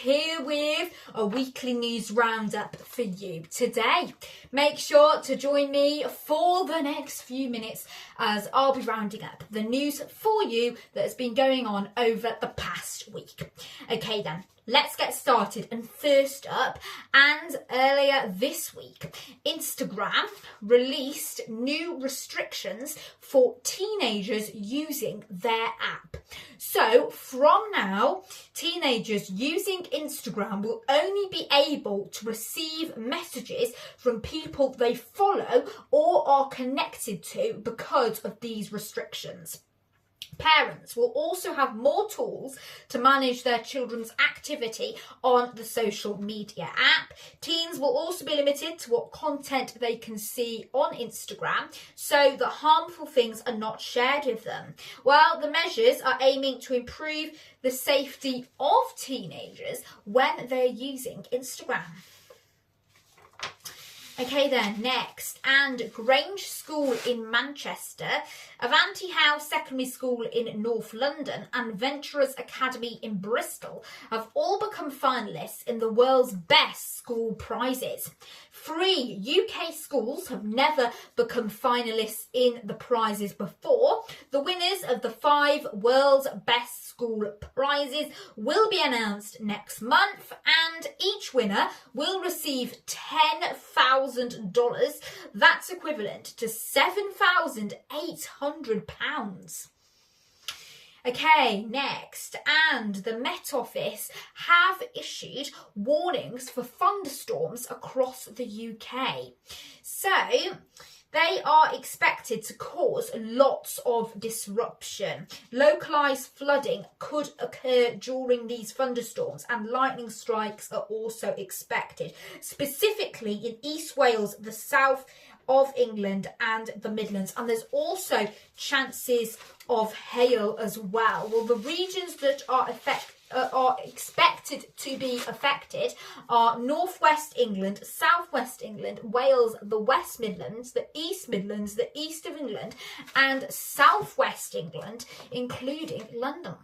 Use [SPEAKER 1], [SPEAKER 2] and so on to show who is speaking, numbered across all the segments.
[SPEAKER 1] here with a weekly news roundup for you today. Make sure to join me for the next few minutes as I'll be rounding up the news for you that has been going on over the past week. Okay then, let's get started. And first up, and earlier this week, Instagram released new restrictions for teenagers using their app. So from now, teenagers using Instagram will only be able to receive messages from people they follow or are connected to because of these restrictions. Parents will also have more tools to manage their children's activity on the social media app. Teens will also be limited to what content they can see on Instagram so that harmful things are not shared with them. Well, the measures are aiming to improve the safety of teenagers when they're using Instagram. Okay then, next, and Grange School in Manchester, Avanti House Secondary School in North London and Venturers Academy in Bristol have all become finalists in the world's best school prizes. 3 UK schools have never become finalists in the prizes before. The winners of the 5 world's best school prizes will be announced next month, and each winner will receive $10,000. That's equivalent to £7,800. Okay, next, and the Met Office have issued warnings for thunderstorms across the UK. So they are expected to cause lots of disruption. Localised flooding could occur during these thunderstorms, and lightning strikes are also expected, specifically in East Wales, the south of England and the Midlands, and there's also chances of hail as well. Well, the regions that are expected to be affected are Northwest England, Southwest England, Wales, the West Midlands, the East Midlands, the East of England and Southwest England, including London.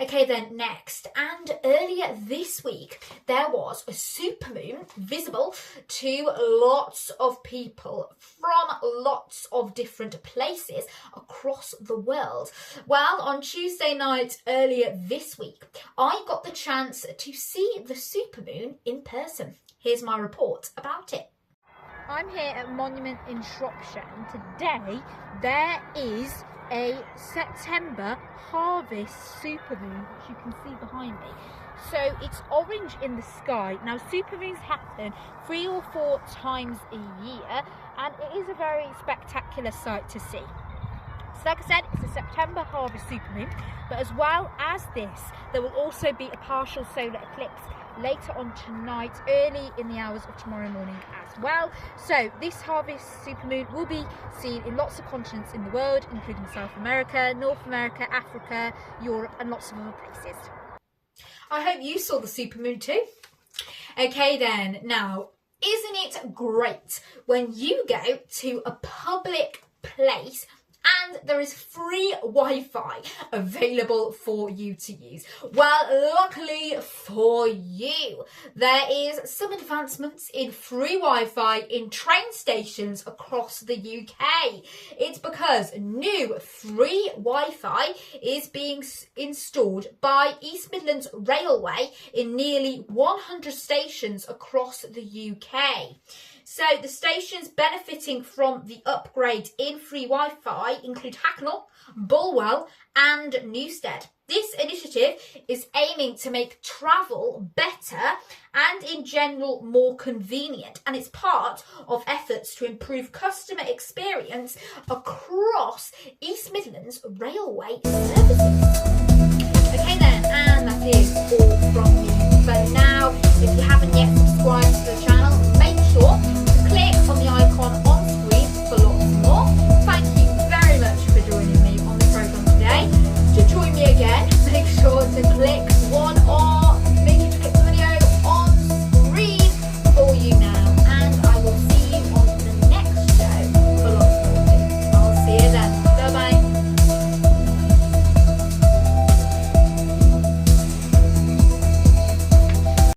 [SPEAKER 1] Okay then, next, and earlier this week there was a supermoon visible to lots of people from lots of different places across the world. Well, on Tuesday night earlier this week, I got the chance to see the supermoon in person. Here's my report about it. I'm here at Monument in Shropshire, and today there is a September harvest supermoon, which you can see behind me. So it's orange in the sky. Now, supermoons happen 3 or 4 times a year, and it is a very spectacular sight to see. So like I said, it's a September harvest supermoon, but as well as this, there will also be a partial solar eclipse later on tonight, early in the hours of tomorrow morning as well. So this harvest supermoon will be seen in lots of continents in the world, including South America, North America, Africa, Europe and lots of other places. I hope you saw the supermoon too. Okay then, now isn't it great when you go to a public place and there is free Wi-Fi available for you to use? Well, luckily for you, there is some advancements in free Wi-Fi in train stations across the UK. It's because new free Wi-Fi is being installed by East Midlands Railway in nearly 100 stations across the UK. So the stations benefiting from the upgrade in free Wi-Fi include Hacknell, Bulwell and Newstead. This initiative is aiming to make travel better and in general more convenient, and it's part of efforts to improve customer experience across East Midlands Railway services. Okay then, and that is all from me for now. If you haven't yet